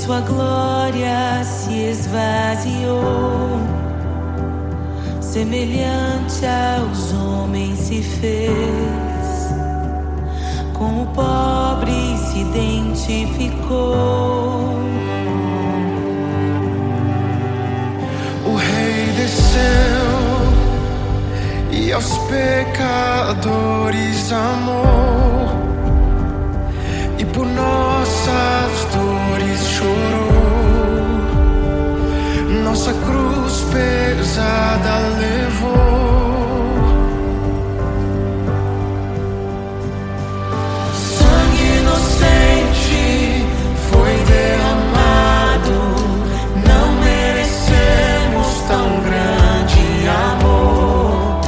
Sua glória se esvaziou, semelhante aos homens se fez, com o pobre se identificou. O Rei desceu e aos pecadores amou, e por nossas dores chorou, nossa cruz pesada levou. Sangue inocente foi derramado, não merecemos tão grande amor.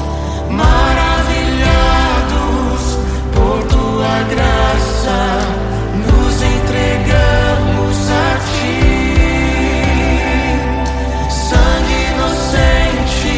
Maravilhados por tua graça, nos entregamos a ti. Sangue inocente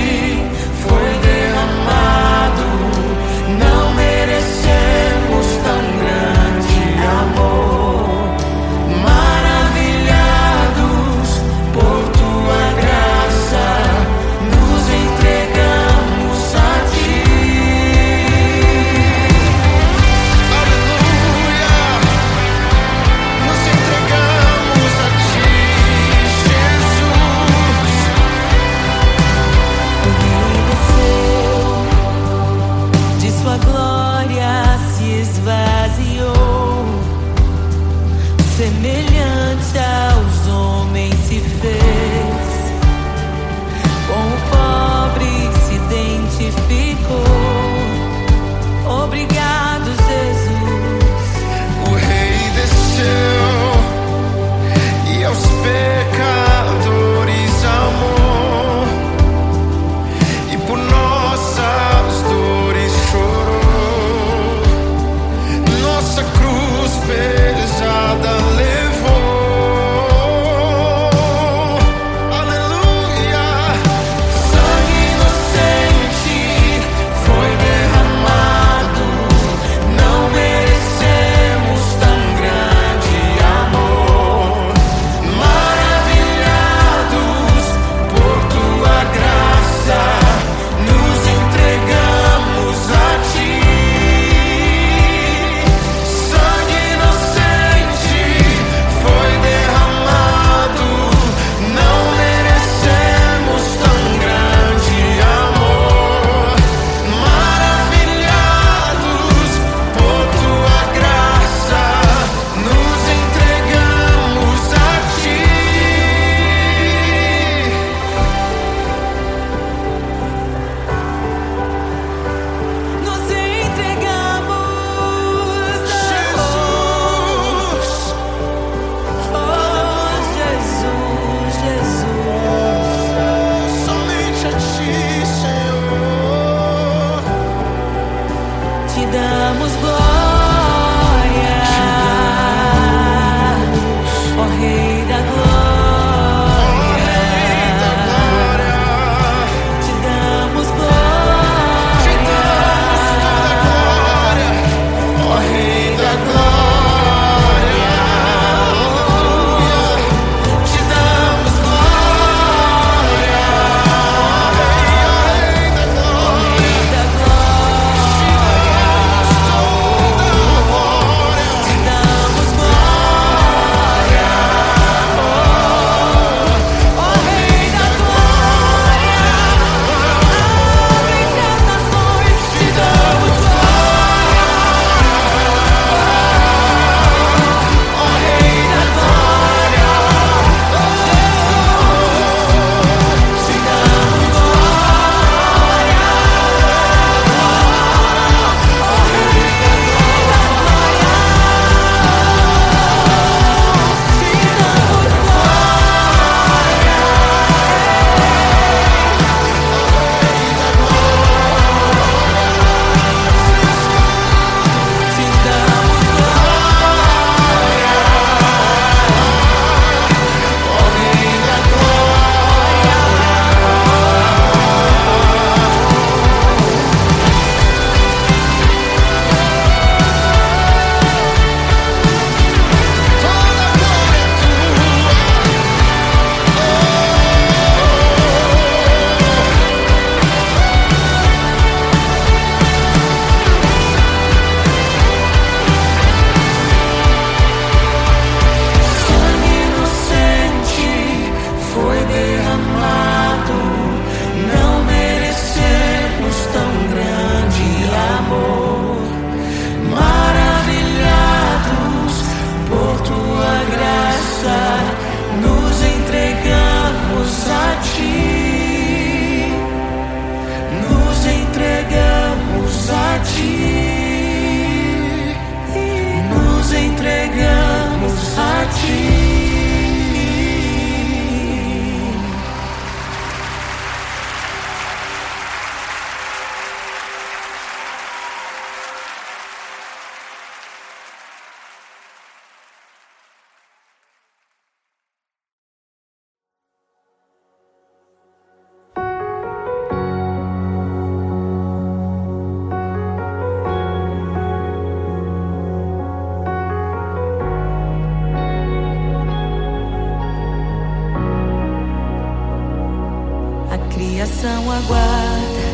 criação aguarda,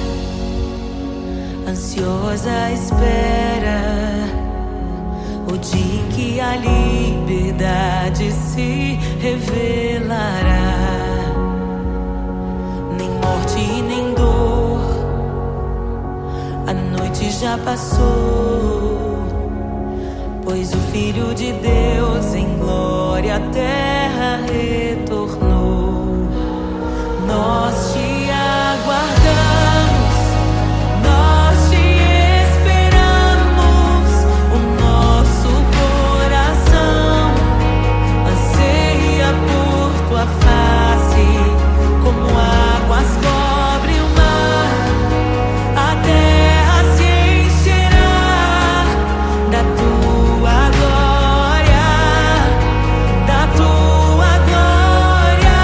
ansiosa espera o dia em que a liberdade se revelará. Nem morte e nem dor, a noite já passou, pois o Filho de Deus em glória à terra retornou. Nós te aguardamos, nós te esperamos. O nosso coração anseia por tua face, como águas cobrem o mar. A terra se encherá da tua glória, da tua glória.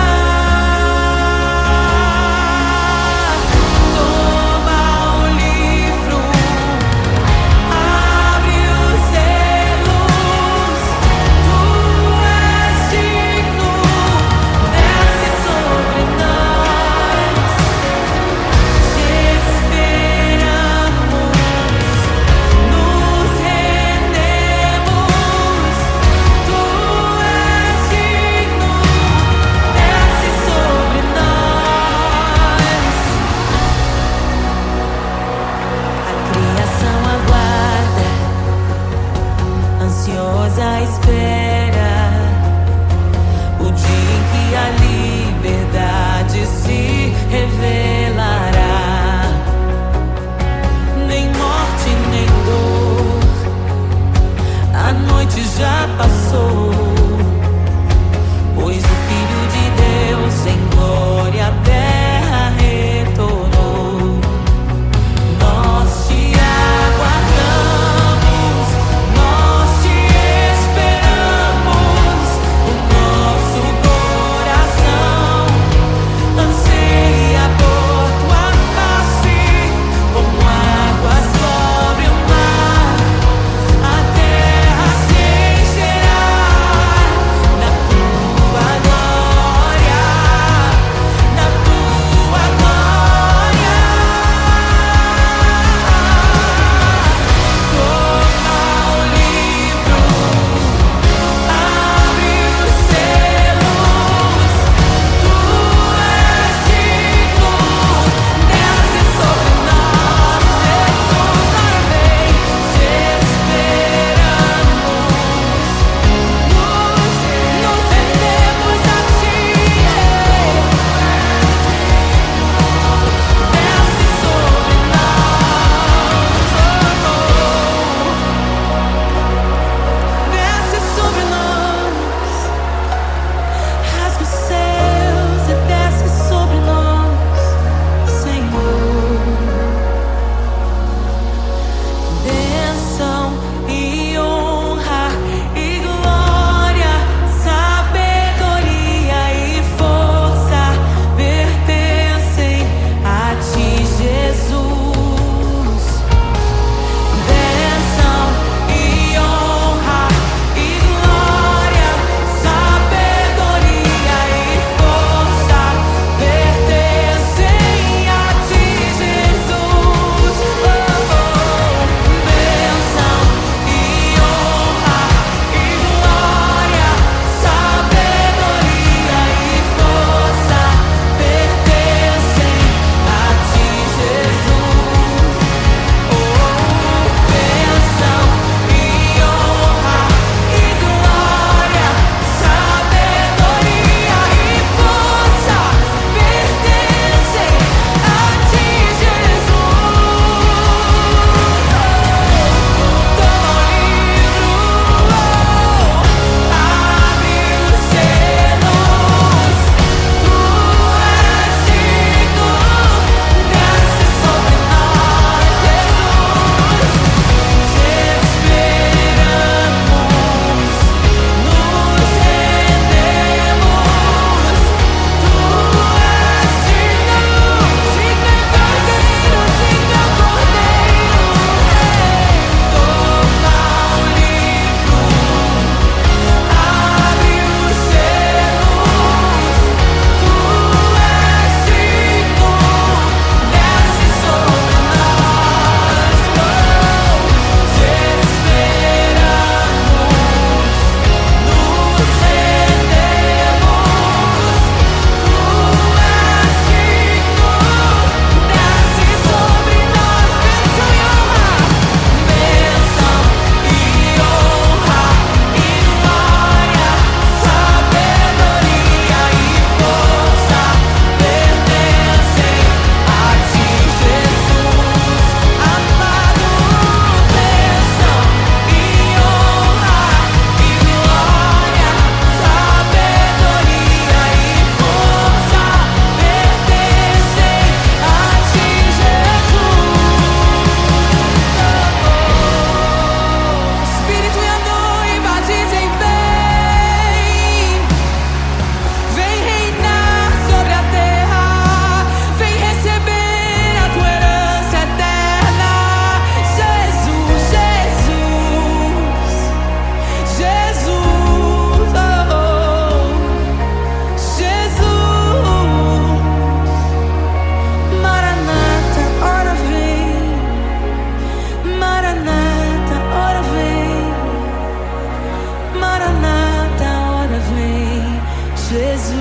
Jesus,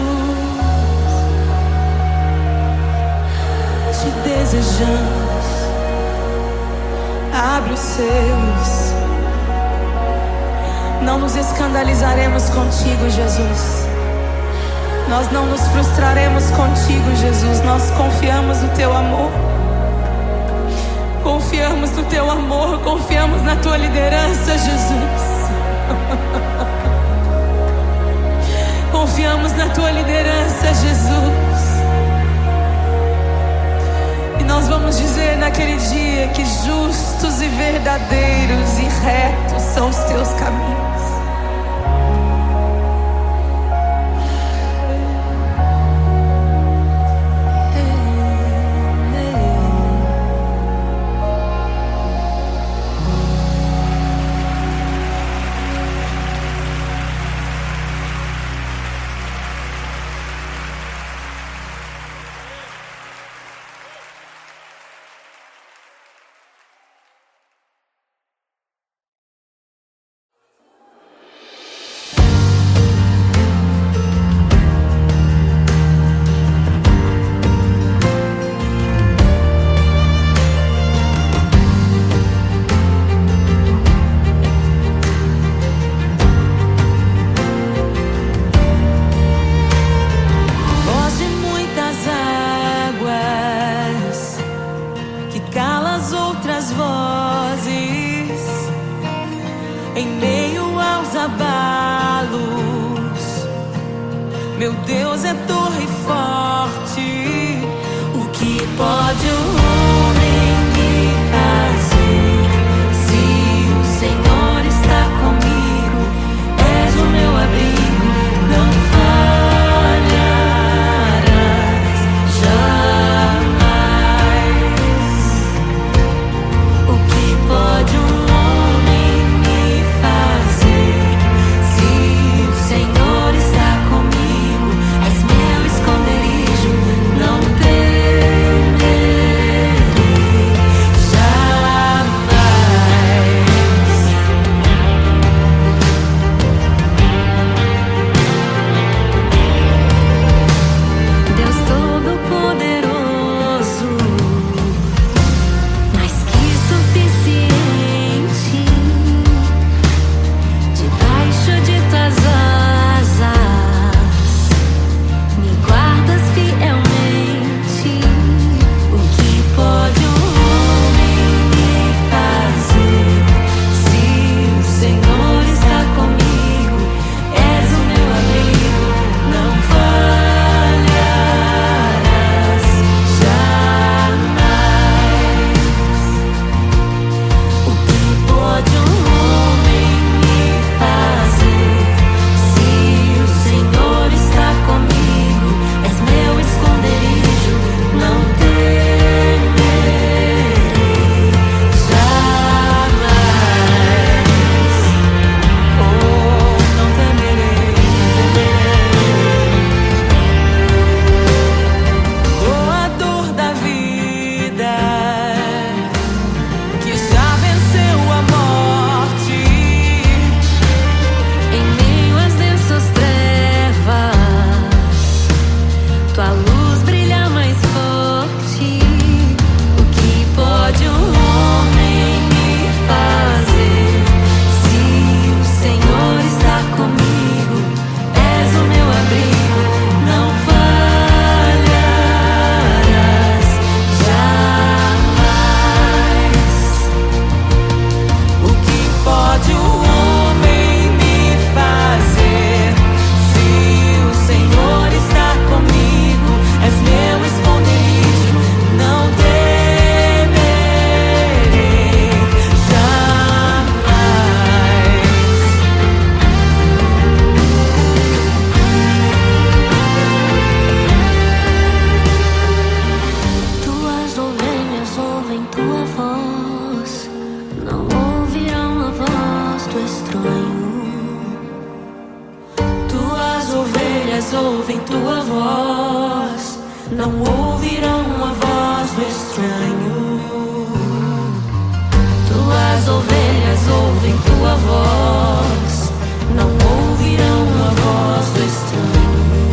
te desejamos. Abre os selos. Não nos escandalizaremos contigo, Jesus. Nós não nos frustraremos contigo, Jesus. Nós confiamos no teu amor. Confiamos no teu amor. Confiamos na tua liderança, Jesus. Confiamos na tua liderança, Jesus. E nós vamos dizer naquele dia que justos e verdadeiros e retos são os teus caminhos. Em meio aos abalos, meu Deus é torre forte. O que pode o homem me fazer? Se o Senhor está comigo, és o meu abrigo, não falharás jamais. O que pode um ouvem tua voz, não ouvirão a voz do estranho. Tuas ovelhas ouvem tua voz, não ouvirão a voz do estranho.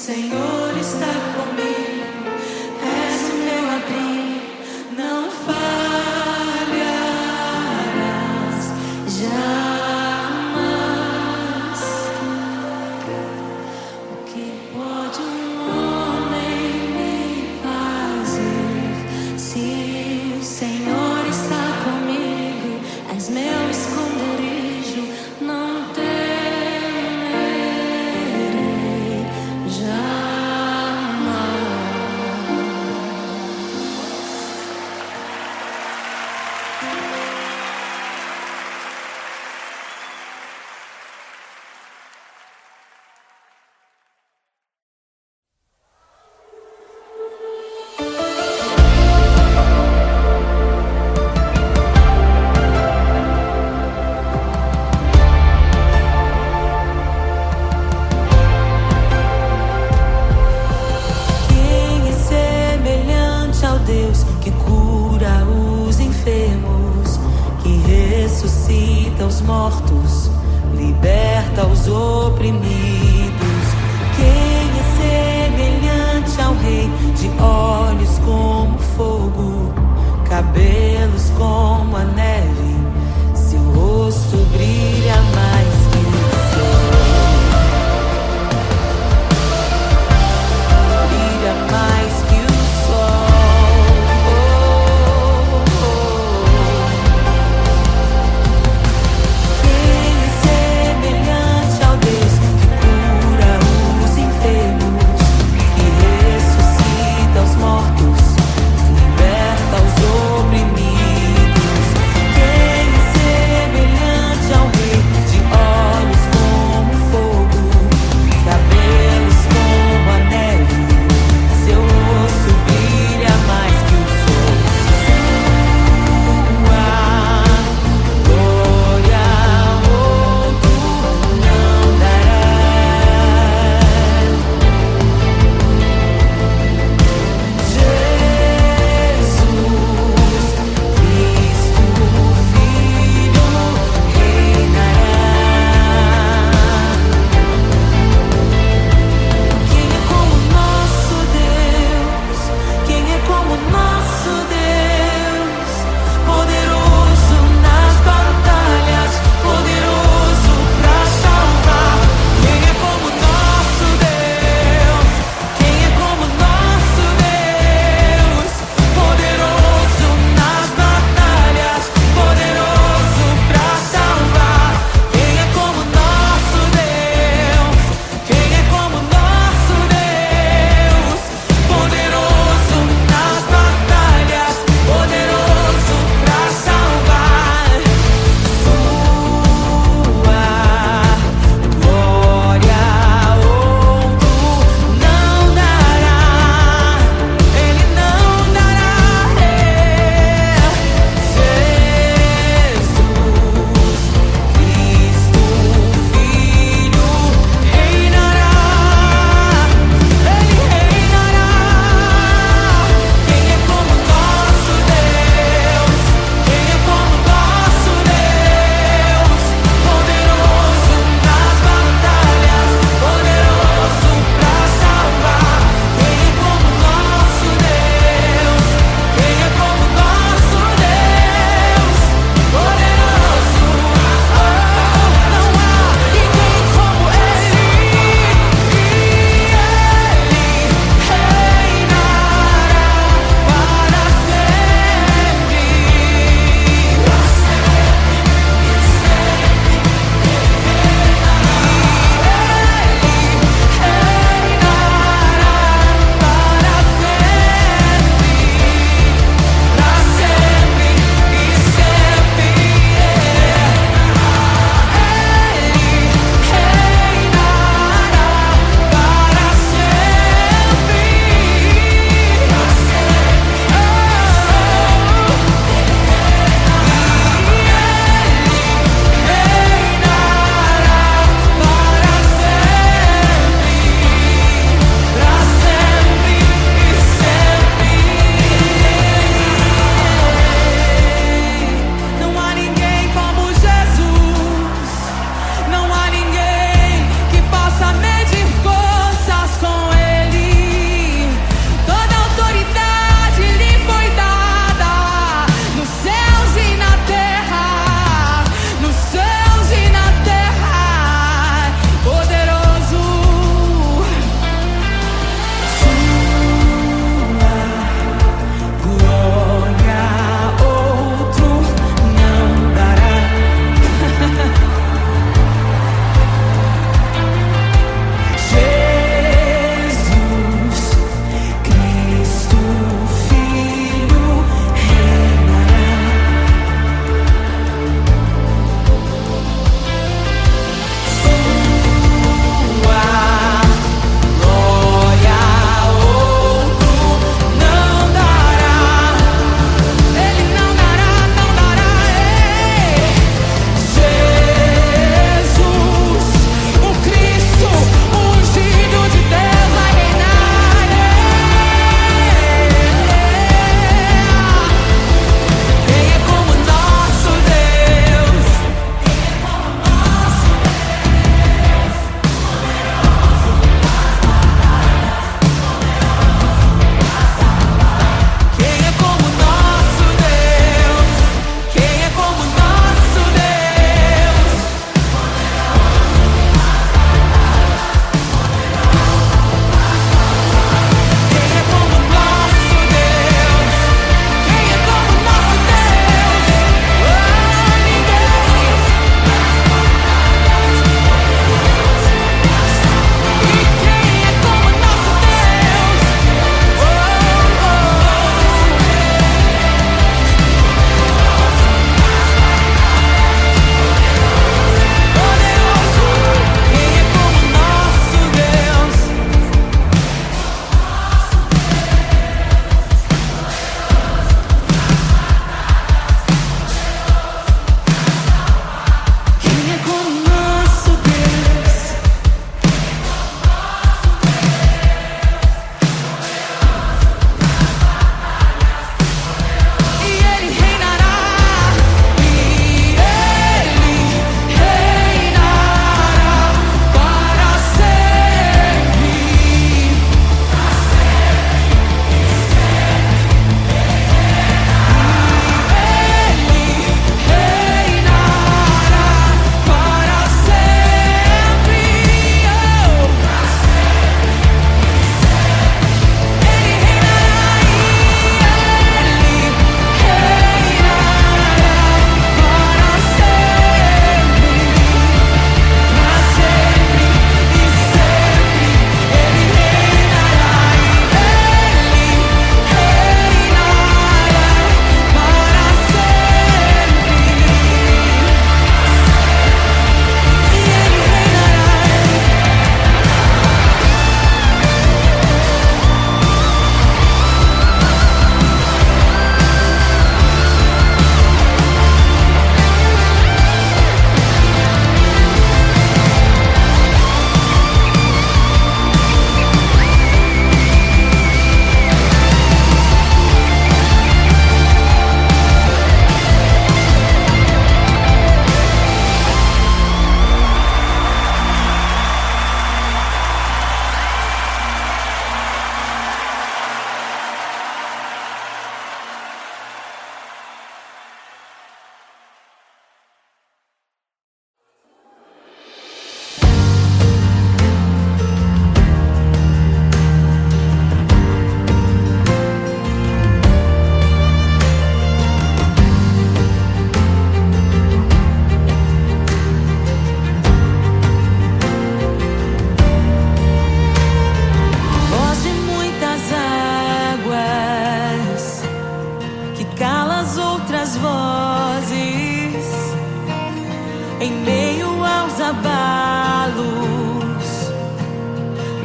Senhor está comigo, és o meu abrigo, não falharás jamais. O que pode um homem me fazer? Se o Senhor está comigo, és meu esconderijo, não temerei jamais. Quem é semelhante ao Deus que cura os enfermos, que ressuscita os mortos, liberta os oprimidos? Quem é semelhante ao Rei, de olhos como fogo, cabelos como a neve, seu rosto brilha mais que o sol, brilha mais que o sol. Quem é semelhante ao Deus que cura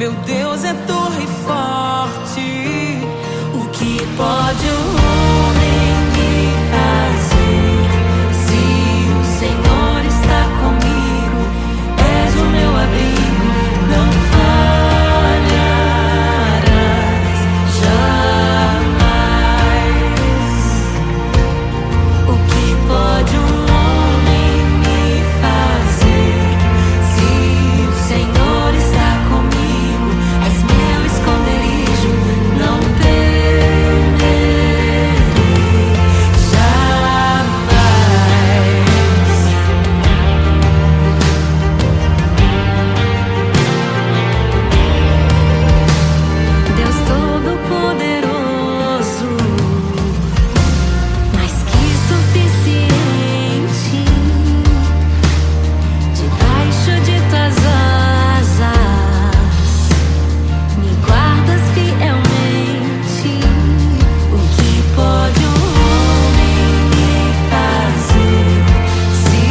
Meu Deus é torre forte. O que pode o homem me fazer? Se o Senhor está comigo, és o meu abrigo, não falharás jamais. O que pode um homem me fazer? Se o Senhor está comigo, és meu esconderijo, não temerei jamais. Deus Todo-Poderoso, mais que suficiente, debaixo de tuas asas me guardas fielmente. O que pode um homem me fazer? Se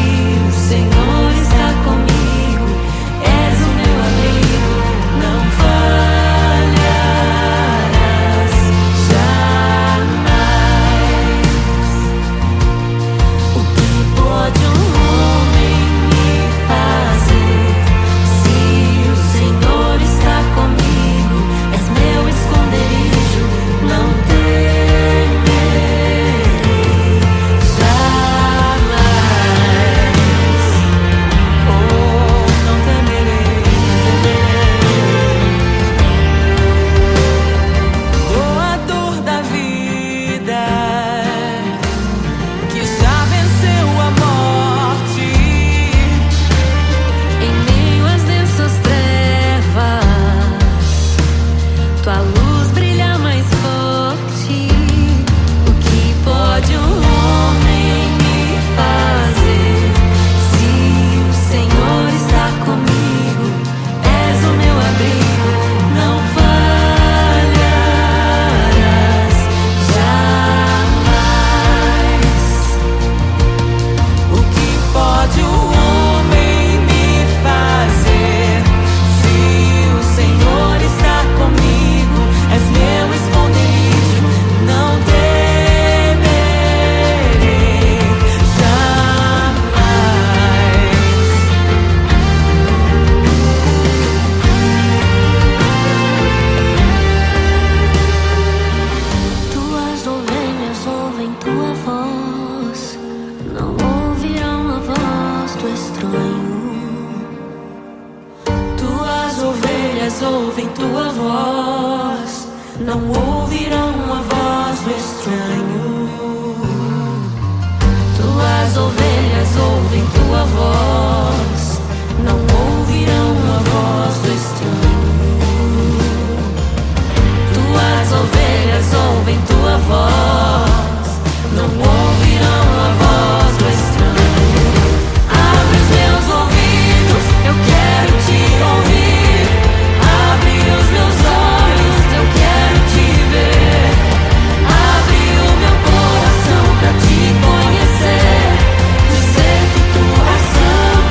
o Senhor está comigo, és o meu abrigo, não falharás jamais. O que pode um homem me fazer? Se o Senhor está comigo, és meu esconderijo, não temerei jamais. Oh, não temerei, doador da vida, que já venceu a morte. Em meio às densas trevas, tua luz brilha mais forte. O que pode um homem me fazer? Se o Senhor está comigo, és o meu abrigo, não falharás jamais. O que pode o homem me fazer? Se o Senhor está comigo, és meu esconderijo, não temerei jamais. Tuas ovelhas ouvem tua voz, não ouvirão a voz do estranho. Tuas ovelhas ouvem tua voz, não ouvirão a voz do estranho. Tuas ovelhas ouvem tua voz, não ouvirão a voz do estranho. Tuas ovelhas ouvem tua voz, não ouvirão a voz do estranho. Abre os meus ouvidos, eu quero te ouvir. Abre os meus olhos, eu quero te ver. Abre o meu coração pra te conhecer, dizer que tu és santo.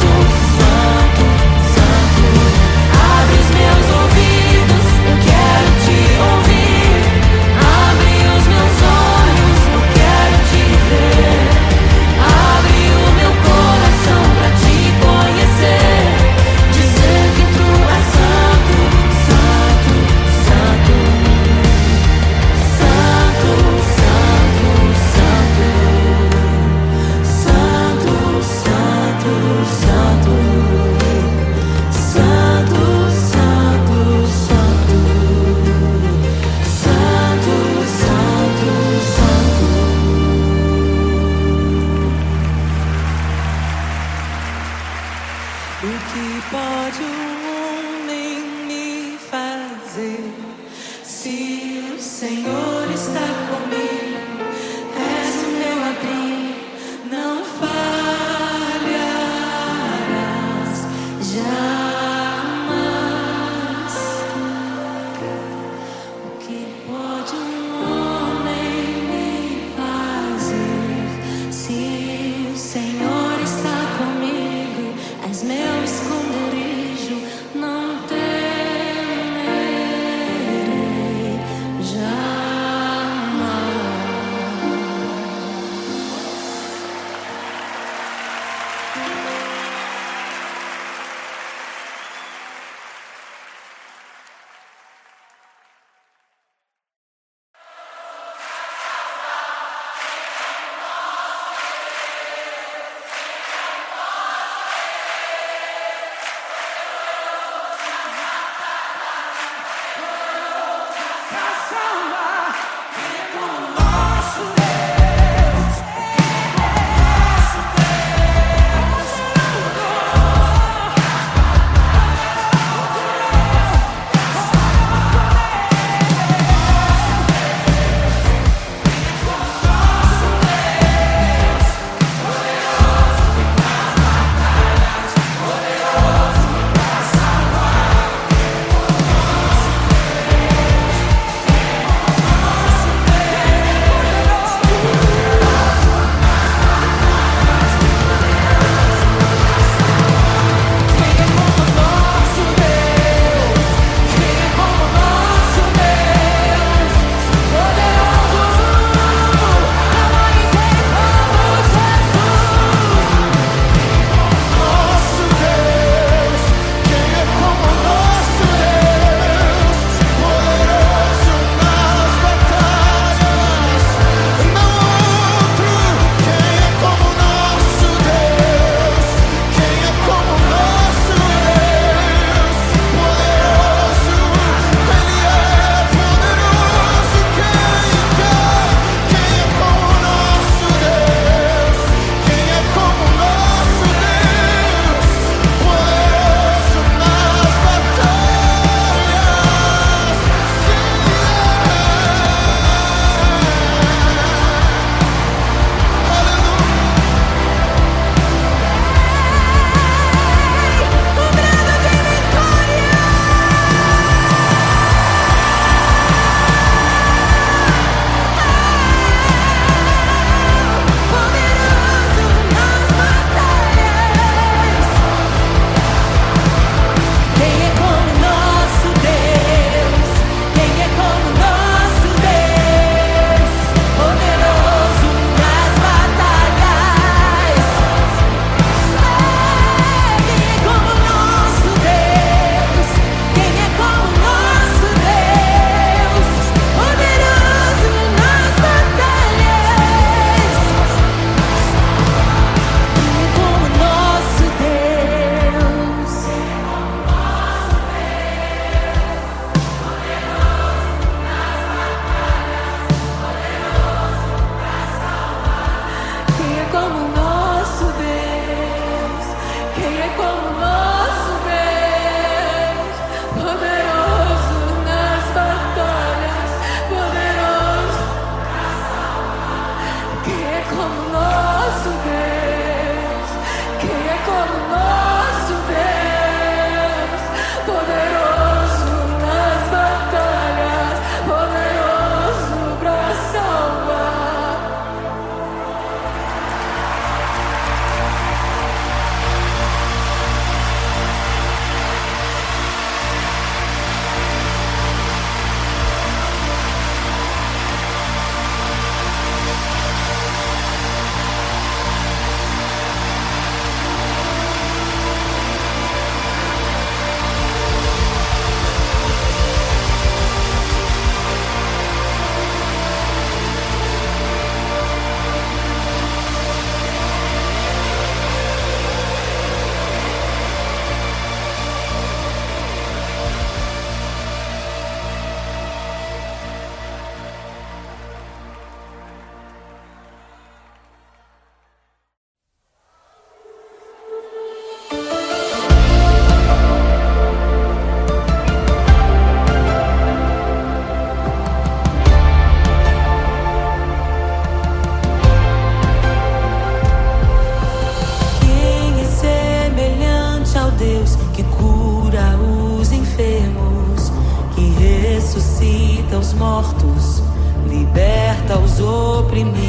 os mortos, liberta os oprimidos.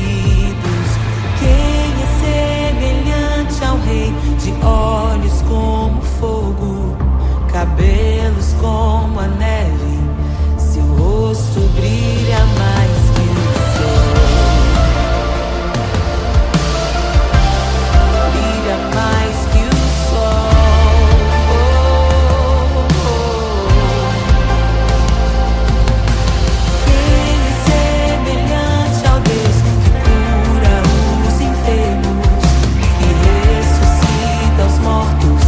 Quem é semelhante ao Rei, de olhos como fogo, cabelos como a neve, seu rosto brilha mais que o sol. Brilha mais que o sol. Quem é semelhante ao Deus que cura os enfermos, que ressuscita os mortos,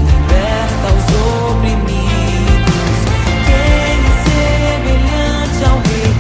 liberta os oprimidos? Quem é semelhante ao Rei,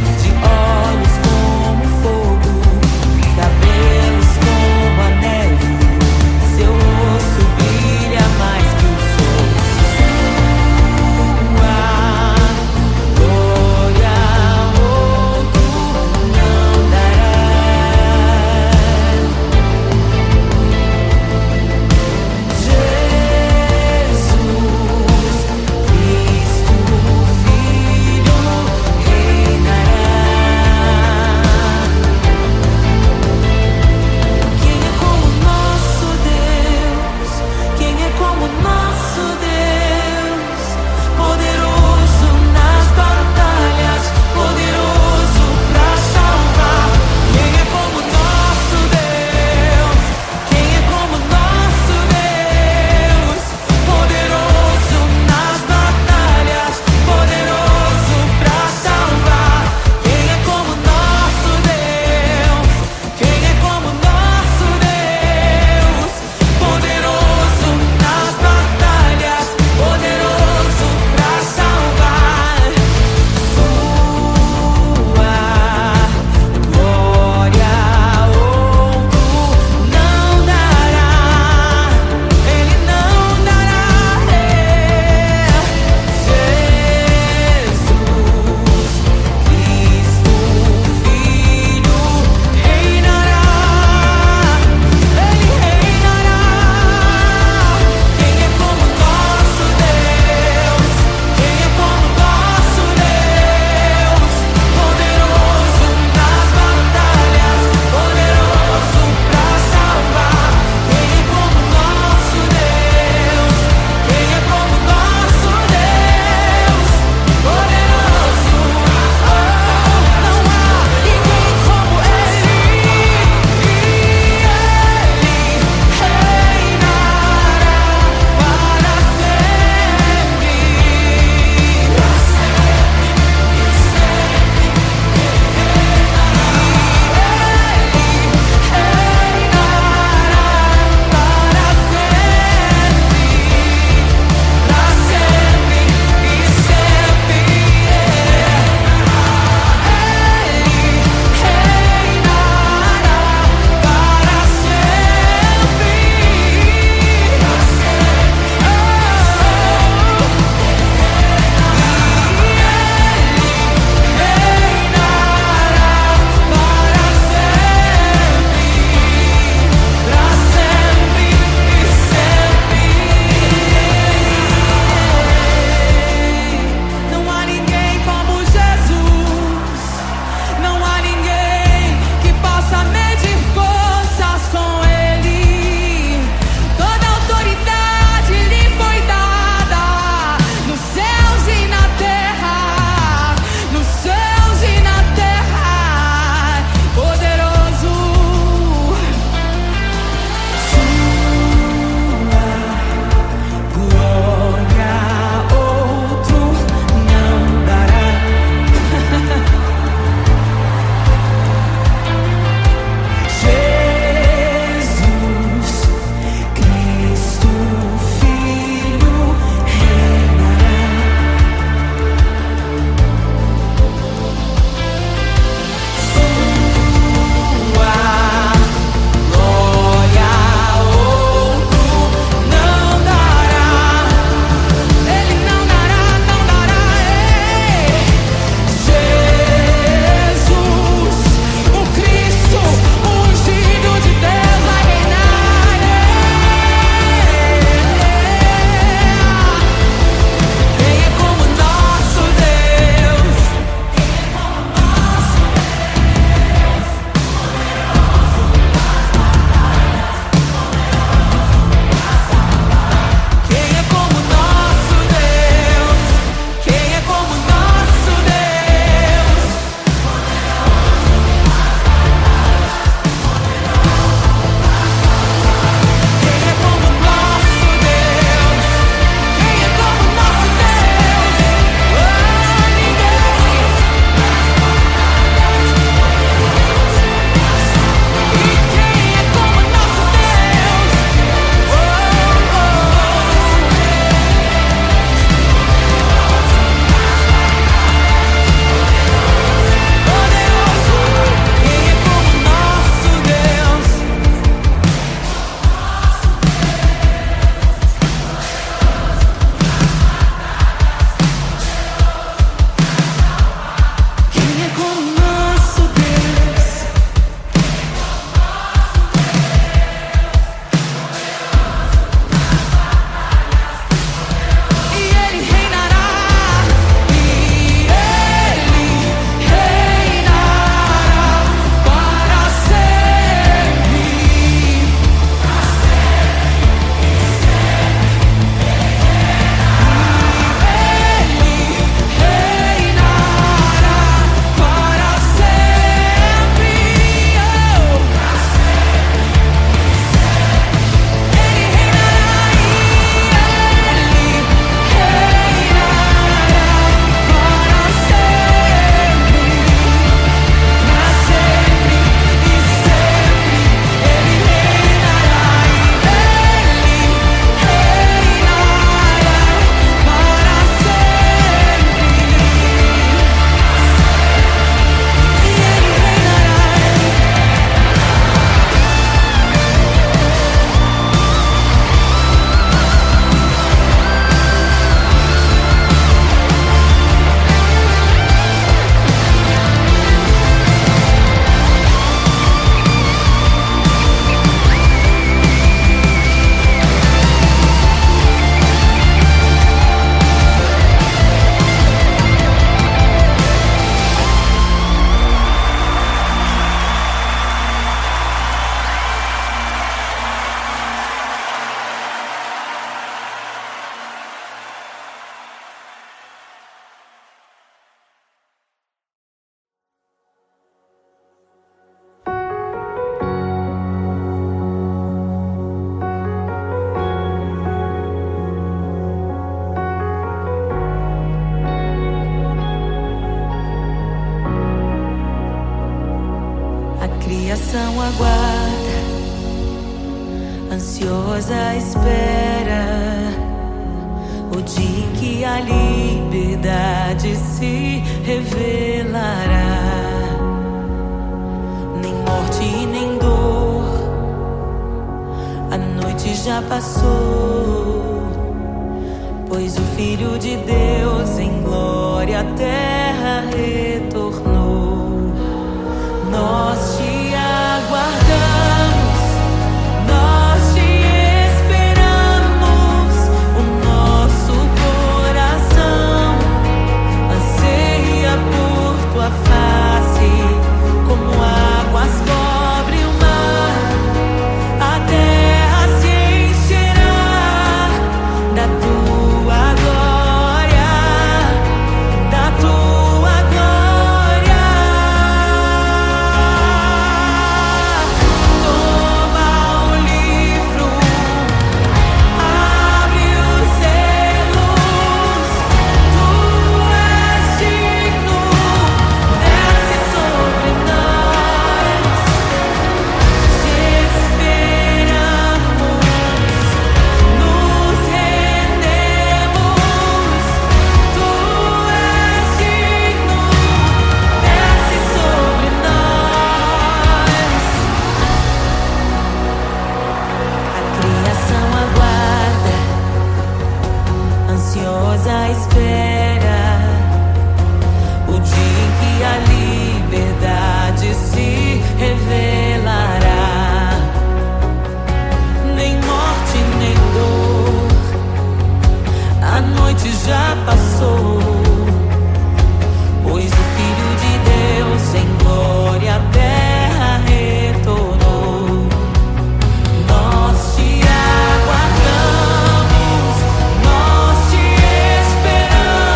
criação aguarda, ansiosa espera o dia em que a liberdade se revelará. Nem morte e nem dor, a noite já passou, pois o Filho de Deus em glória à terra retornou. Nós te aguardamos, nós te esperamos. O nosso coração anseia por tua face, como águas cobrem o mar. A terra se encherá da tua glória, da tua glória. Toma o livro, abre os selos. Tu és digno, desce sobre nós. Te esperamos, nos rendemos. Tu és digno, desce sobre nós. A criação aguarda, ansiosa espera o dia em que a liberdade se revelará. Nem morte, nem dor, a noite já passou, pois o Filho de Deus em glória à terra retornou. Nós te aguardamos, nós te esperamos.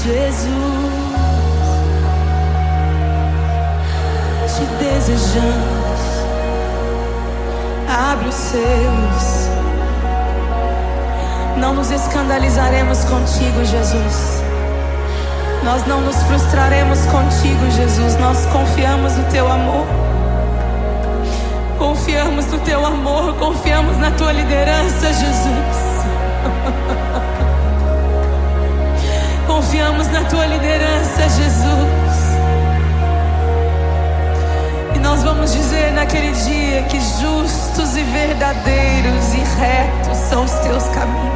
Jesus, te desejamos. Abre os seus. Não nos escandalizaremos contigo, Jesus. Nós não nos frustraremos contigo, Jesus. Nós confiamos no teu amor. Confiamos no teu amor. Confiamos na tua liderança, Jesus. Confiamos na tua liderança, Jesus. E nós vamos dizer naquele dia que justos e verdadeiros e retos são os teus caminhos.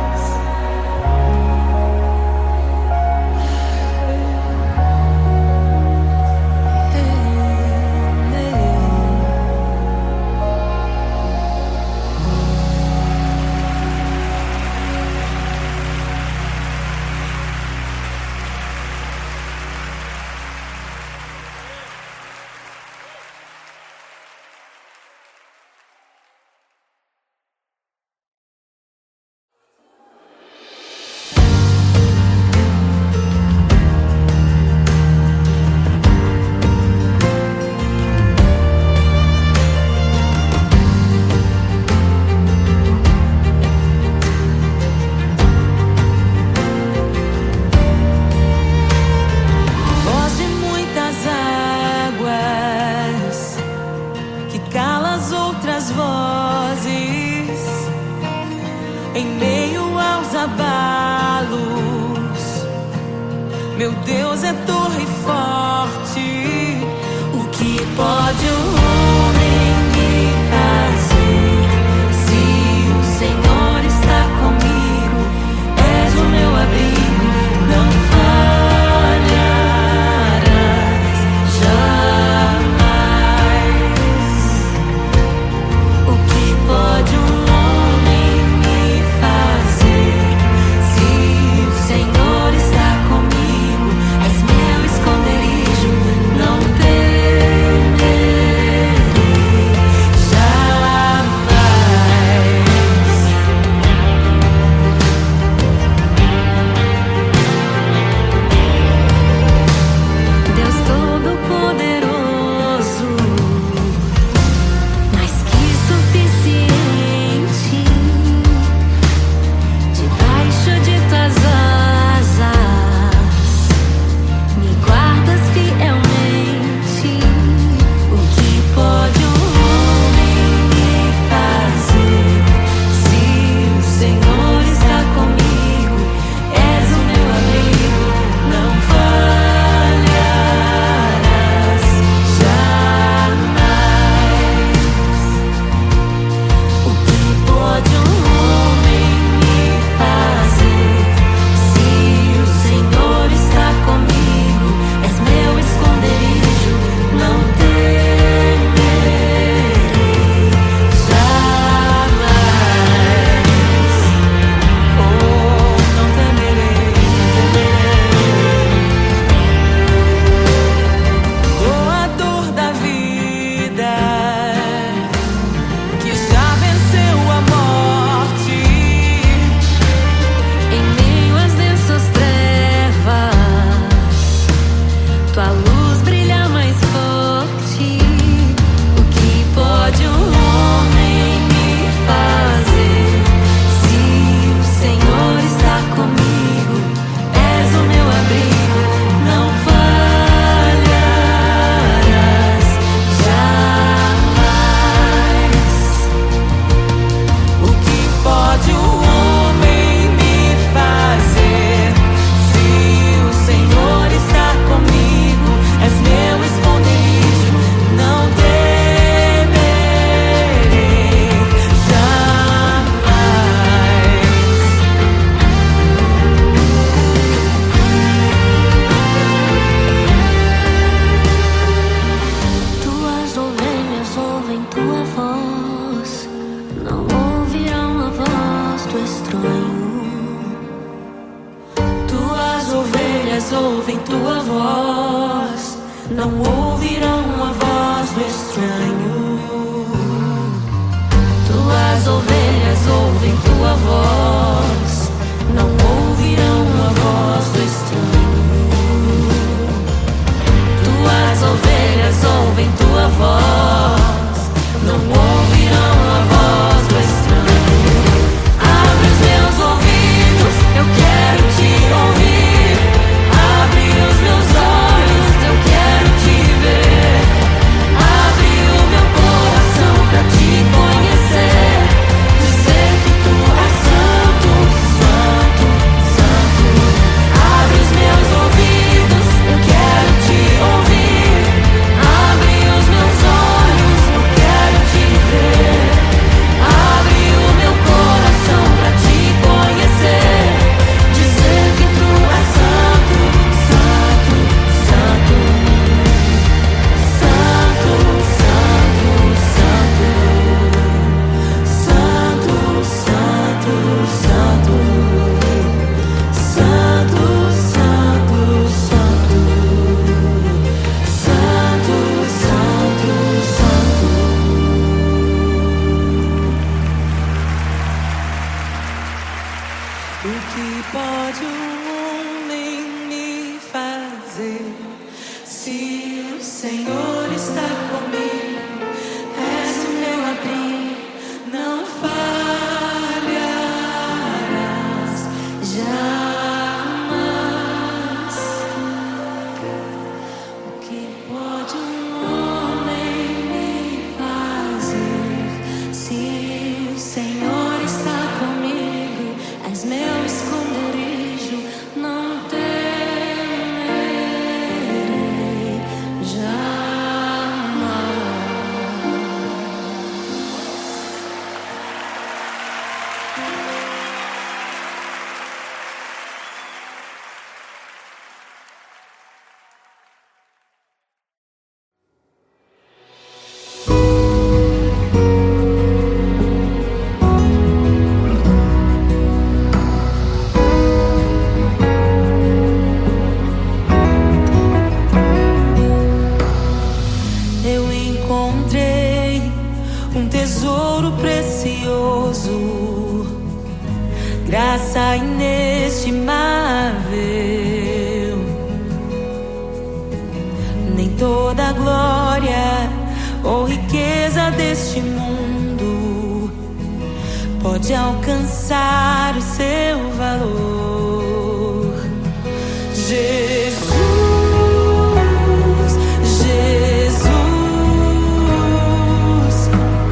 Em meio aos abalos, meu Deus é torre forte. O que pode o homem me fazer? Se o Senhor está comigo, és o meu abrigo, não falharás jamais. O que pode o ouvem tua voz, não ouvirão a voz do estranho. Tuas ovelhas ouvem tua voz, não ouvirão a voz do estranho. pode um homem me fazer? Se o Senhor está comigo, és o meu abrigo, não falharás jamais. O que pode um homem me fazer? Se o Senhor está comigo, és meu esconderijo, não temerei jamais. Eu encontrei um tesouro precioso, graça inestimável. Nem toda a glória ou riqueza deste mundo pode alcançar o seu valor. Jesus, Jesus,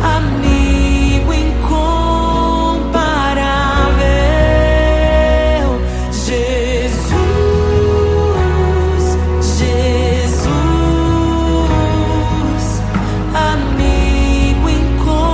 amigo incomparável. Jesus, Jesus, amigo incomparável.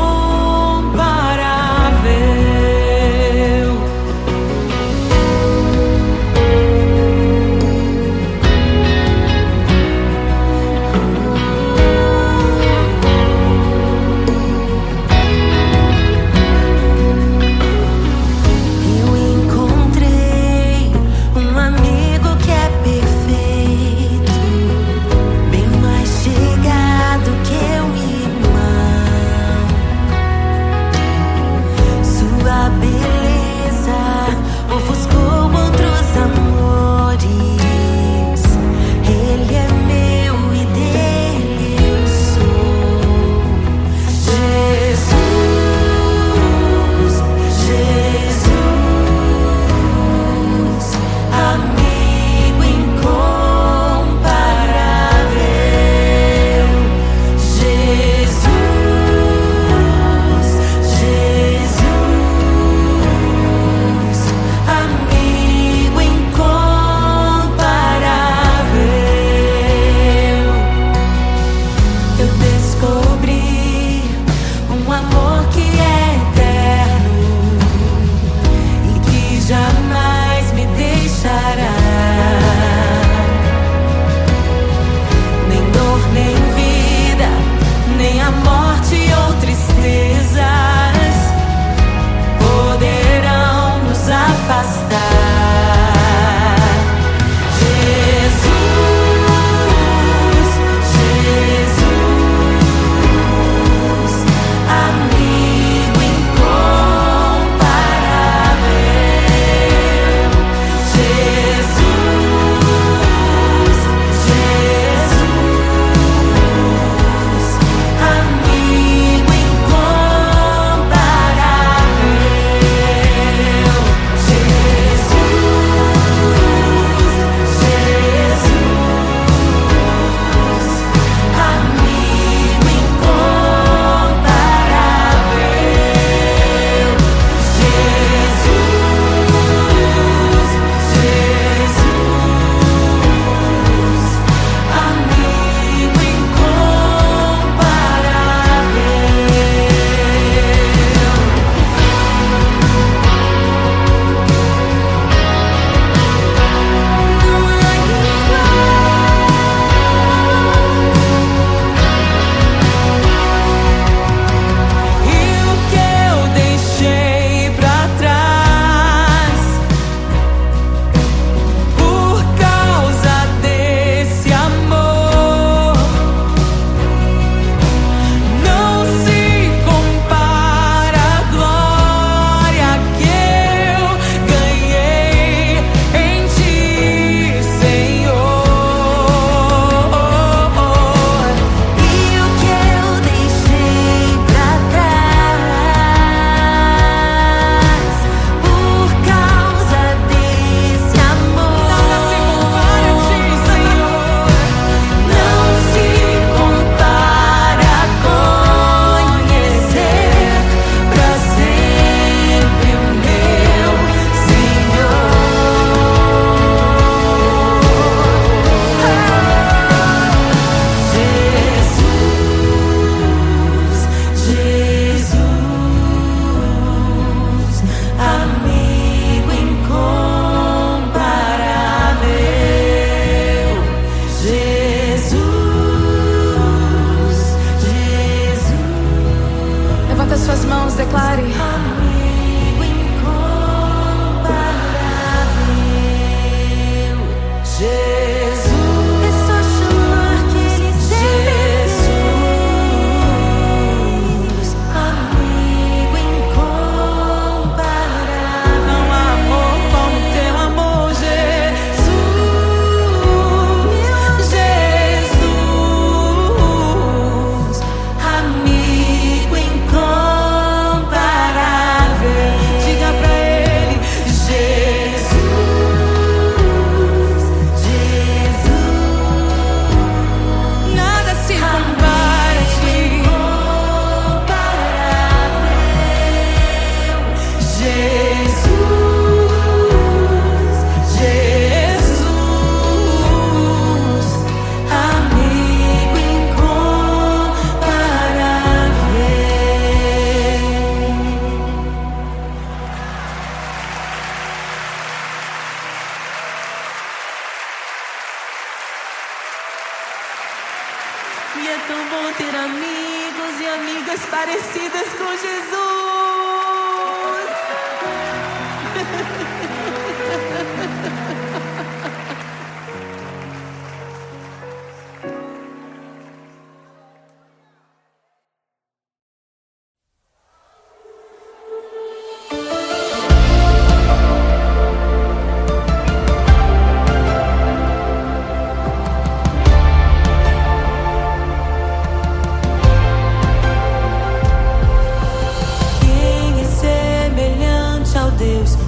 E é tão bom ter amigos e amigas parecidas com Jesus.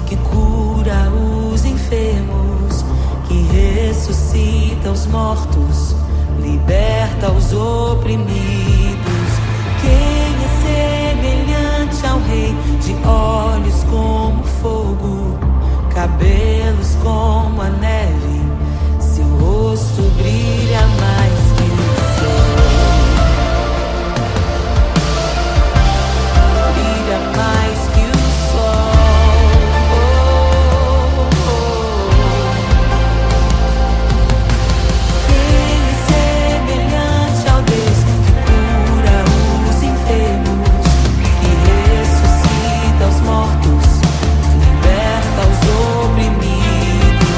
Que cura os enfermos, que ressuscita os mortos, liberta os oprimidos. Quem é semelhante ao Rei, de olhos como fogo, cabelos como a neve, seu rosto brilha mais que o sol, brilha mais que o sol. Mortos, liberta os oprimidos.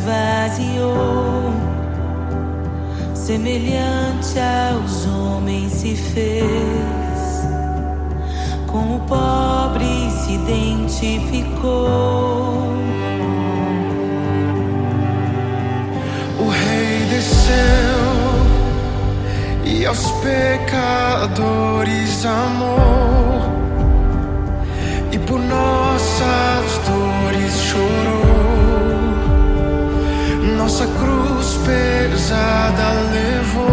esvaziou, semelhante aos homens se fez, com o pobre se identificou. O Rei desceu e aos pecadores amou, e por nossas dores chorou, nossa cruz pesada levou.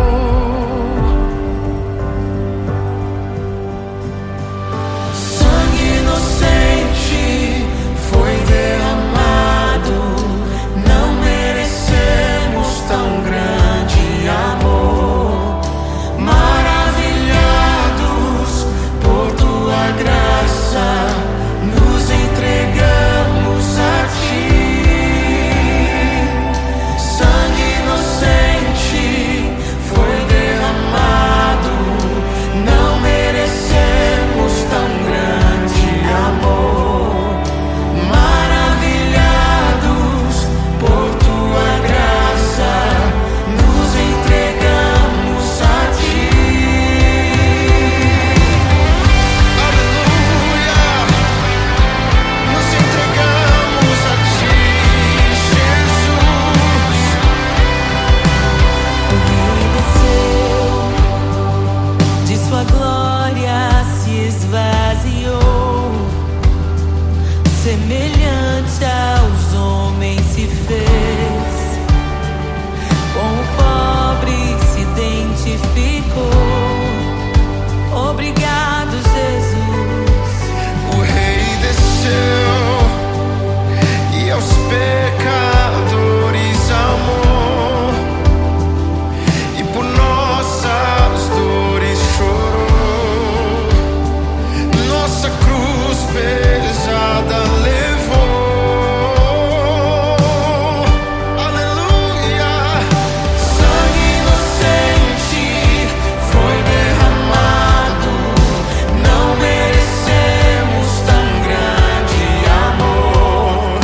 Sangue inocente foi derramado, não merecemos tão grande amor. Maravilhados por tua graça, nos entregamos a ti. Sangue inocente foi derramado, não merecemos tão grande amor. Maravilhados por tua graça, nos entregamos a ti. Aleluia! Nos entregamos a ti, Jesus. O Rei desceu, de sua glória se esvaziou, semelhante aos homens se fez, com o pobre se identificou. Obrigado, Jesus. O Rei desceu e aos pecadores amou, e por nossas dores chorou, nossa cruz pesada levou. Aleluia! Sangue inocente foi derramado, não merecemos tão grande amor.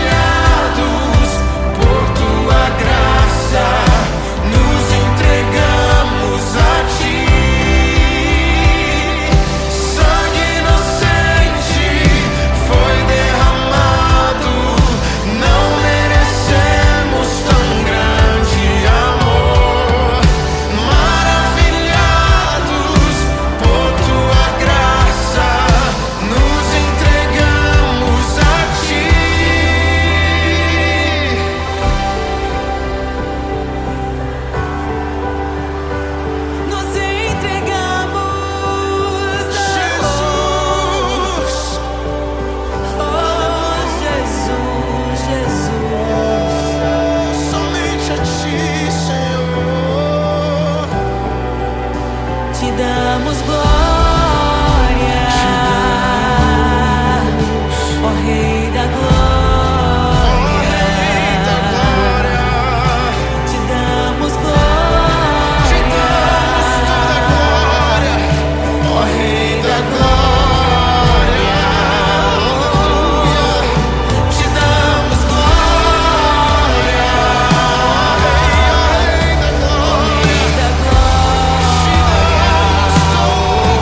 Maravilhados por tua graça, nos entregamos a ti. Sangue inocente foi derramado, não merecemos tão grande amor. Maravilhados por tua graça, nos entregamos a ti. Nos entregamos, Jesus, oh Jesus, Jesus. somente a ti, Senhor. Te damos glória, ó Rei da glória. Rei da glória, Te damos te glória, damos toda a glória, ó Rei da glória. Aleluia, te damos glória, ó Rei da glória. Rei da glória. Te damos toda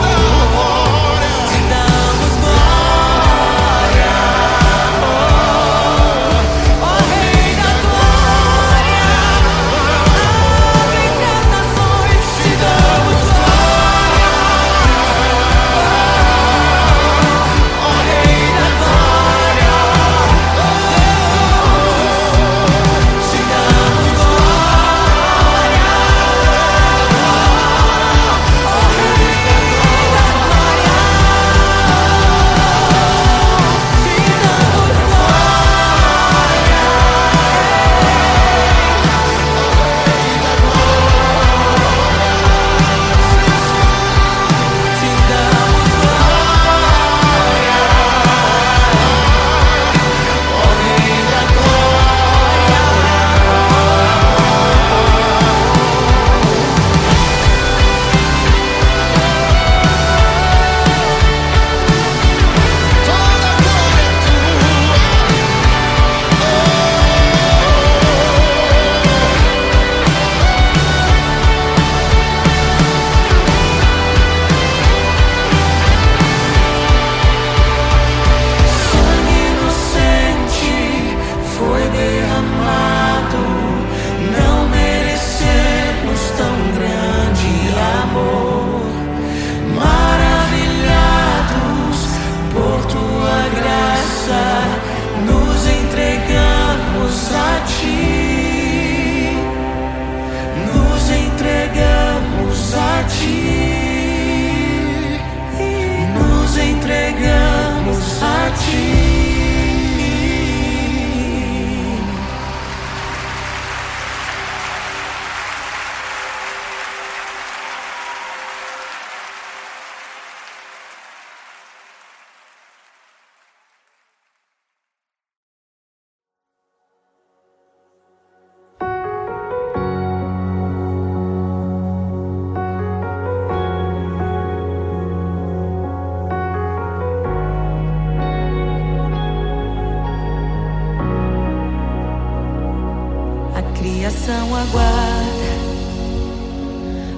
coração aguarda,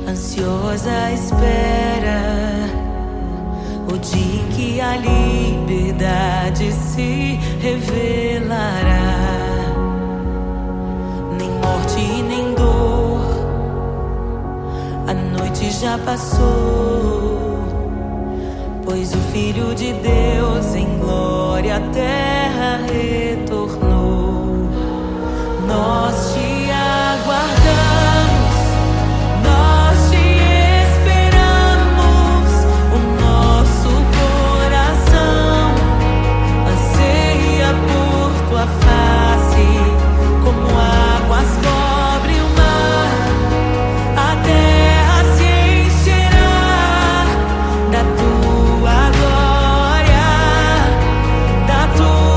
ansiosa espera o dia em que a liberdade se revelará. Nem morte e nem dor, a noite já passou, pois o Filho de Deus em glória à terra retornou. Nós te aguardamos, nós te esperamos. O nosso coração anseia por tua face, como águas cobrem o mar. A terra se encherá da tua glória, da tua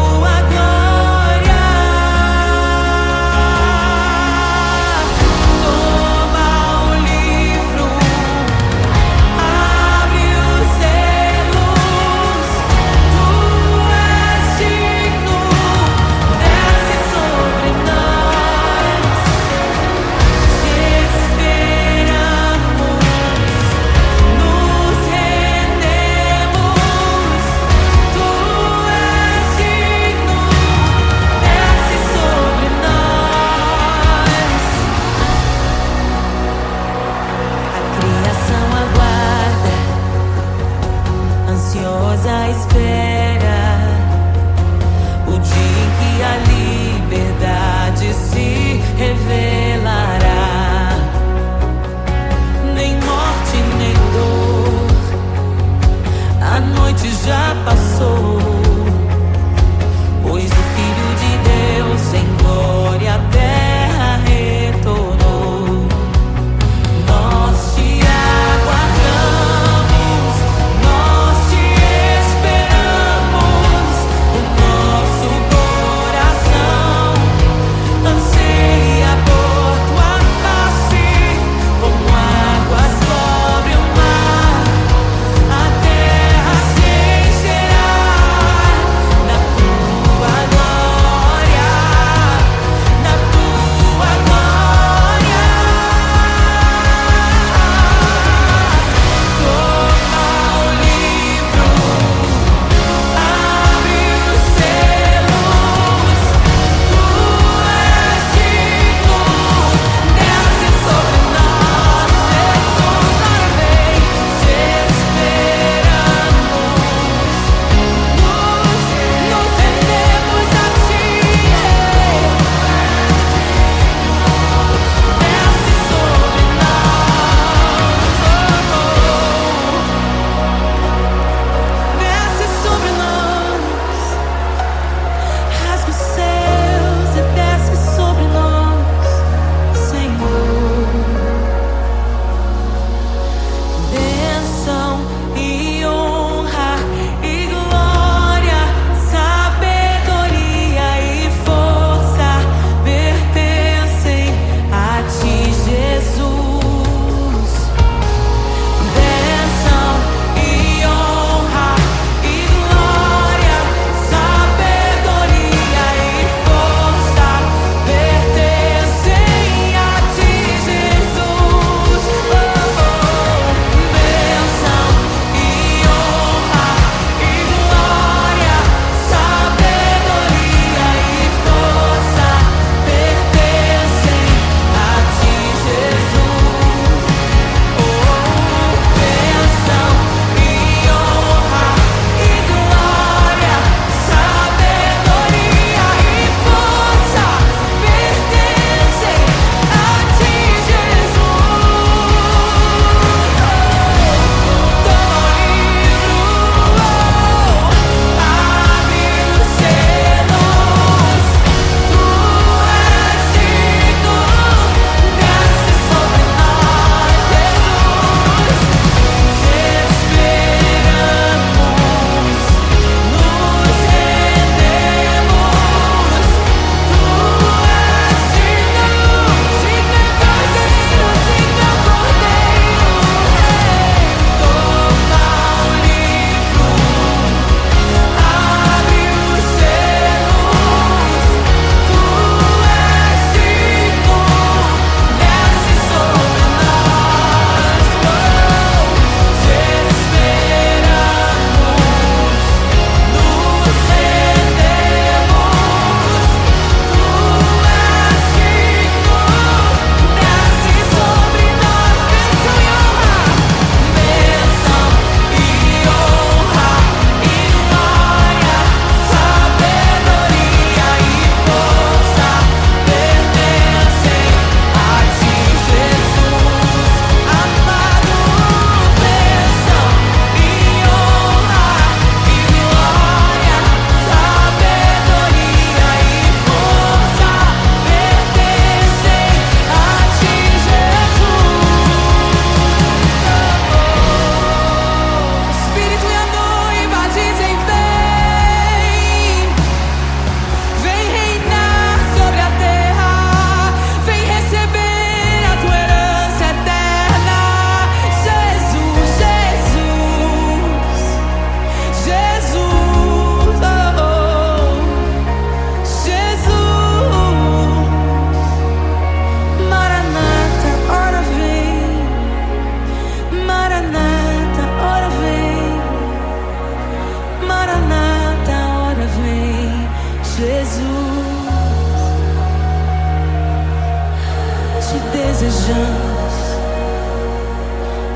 desejamos.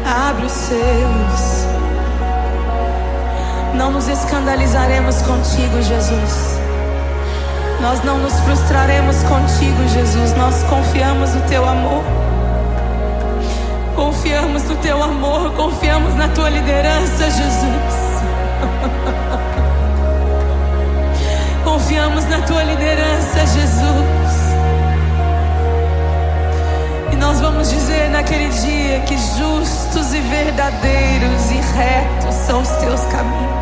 Abre os selos. Não nos escandalizaremos contigo, Jesus. Nós não nos frustraremos contigo, Jesus. Nós confiamos no teu amor. Confiamos no teu amor. Confiamos na tua liderança, Jesus. Confiamos na tua liderança, Jesus. E nós vamos dizer naquele dia que justos e verdadeiros e retos são os teus caminhos.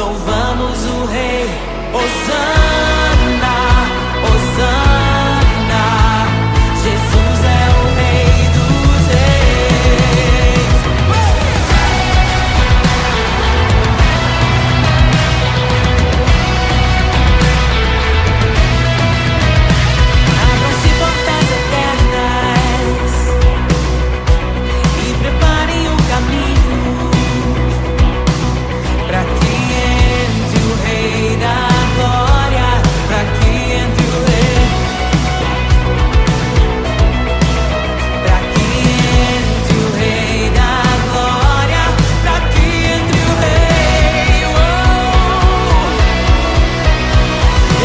louvamos o Rei. Hosana, Hosana, Jesus é o Rei dos Reis. Abram-se portas eternas e preparem o caminho para que entre o Rei da Glória, para que entre o Rei, para que entre o Rei da Glória, para que entre o Rei.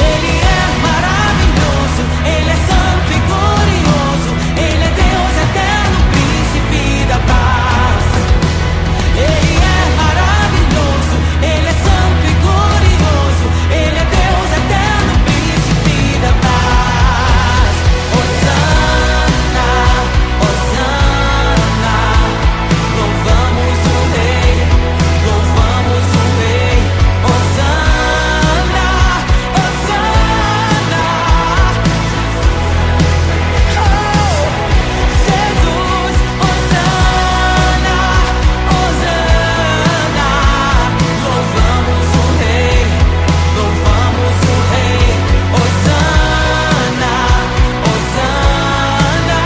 Ele é maravilhoso, Ele é santo e glorioso, Ele é Deus eterno, príncipe da paz. Ele é maravilhoso, Ele é santo e glorioso, Ele é Deus eterno, príncipe da paz. Hosana, Hosana, louvamos o Rei, louvamos o Rei. Hosana, Hosana, oh, Jesus, Hosana, Hosana, louvamos o Rei, louvamos o Rei. Hosana, Hosana,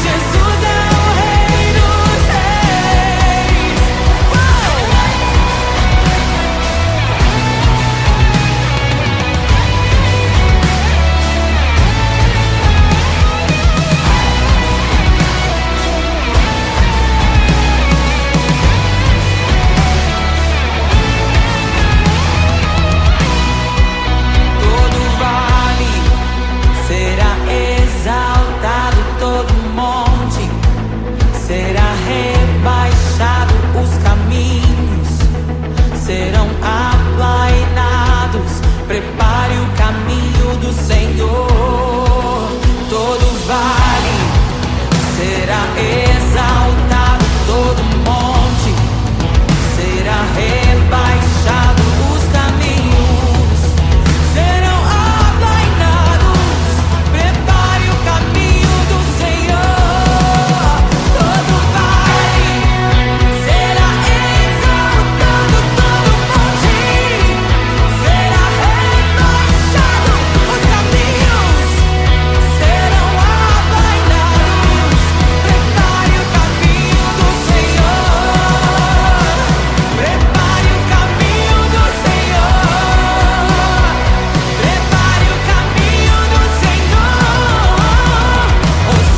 Jesus é o Rei dos Reis. Todo vale será exaltado, todo monte será rebaixado, os caminhos serão aplainados. Prepare o caminho do Senhor. Todo vale será exaltado, todo monte será rebaixado, os caminhos serão aplainados. Prepare o caminho do Senhor. Todo vale será exaltado, todo monte será rebaixado, os caminhos serão aplainados. Prepare o caminho do Senhor. Prepare o caminho do Senhor. Prepare o caminho do Senhor.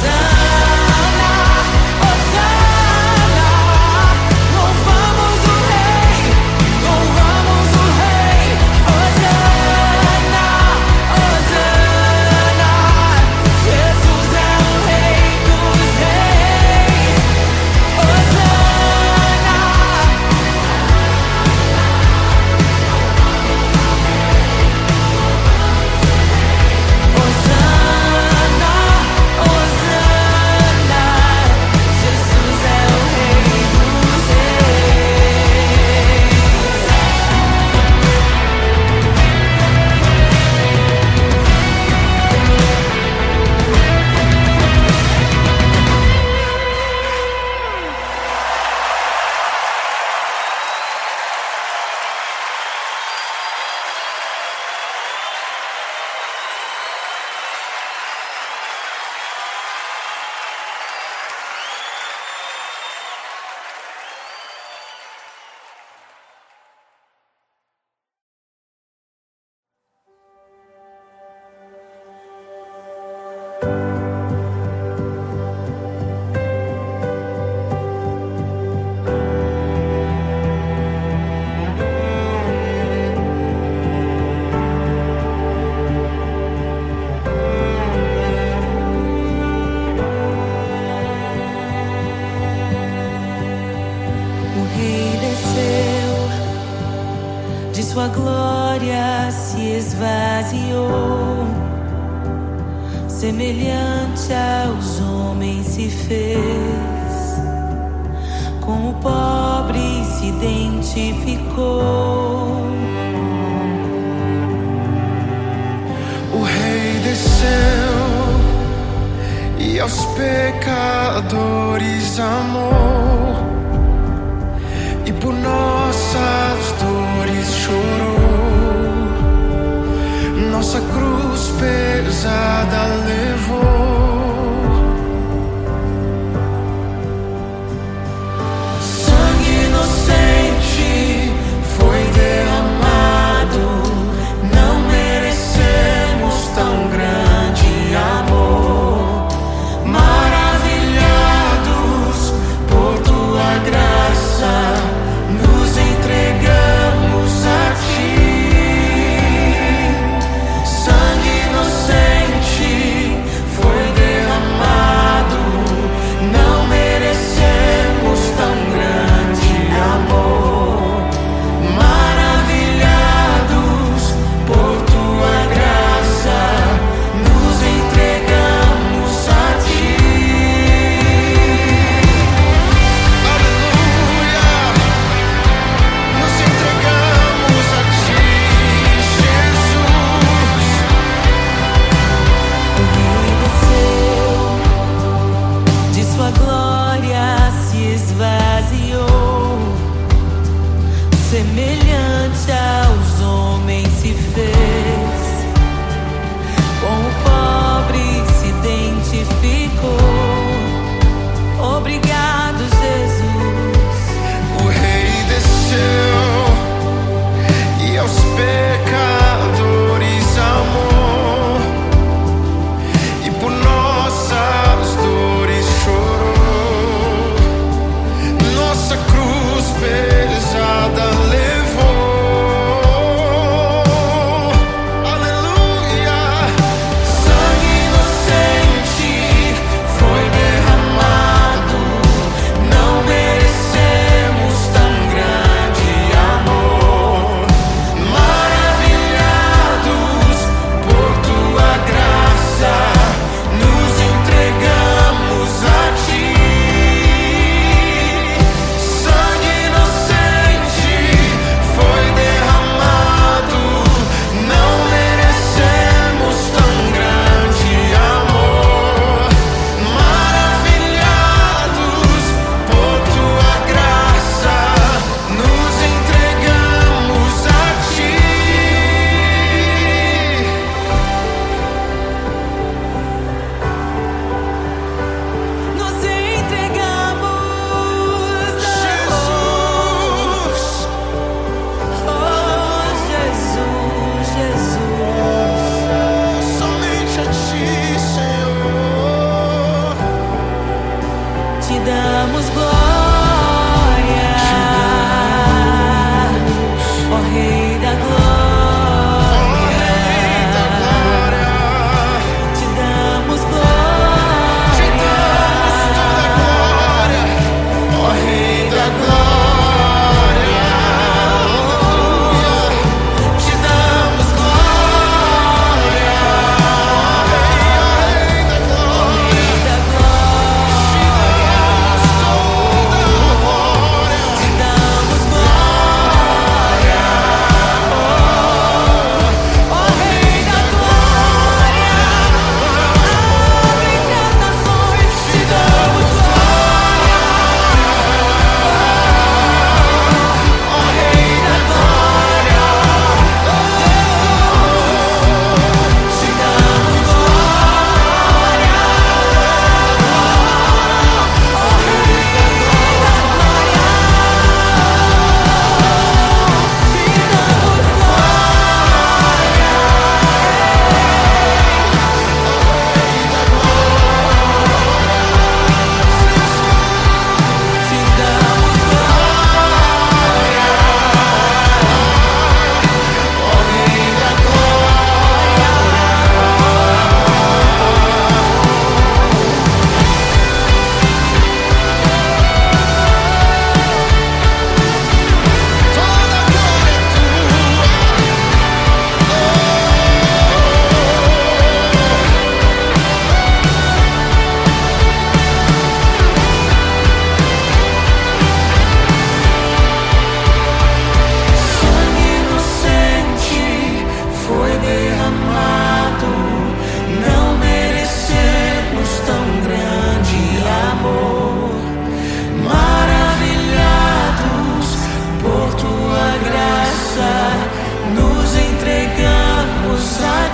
Hosana, Hosana, louvamos o Rei, louvamos o Rei. Hosana, Hosana, Jesus é o Rei dos Reis. Hosana, Hosana, Hosana, Jesus é o Rei dos Reis. O Rei desceu, de sua glória se esvaziou, semelhante aos homens se fez, com o pobre se se identificou. O Rei desceu e aos pecadores amou, e por nossas dores chorou, nossa cruz pesada levou. Sangue inocente foi derramado, não merecemos tão grande amor. Maravilhados por tua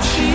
ti.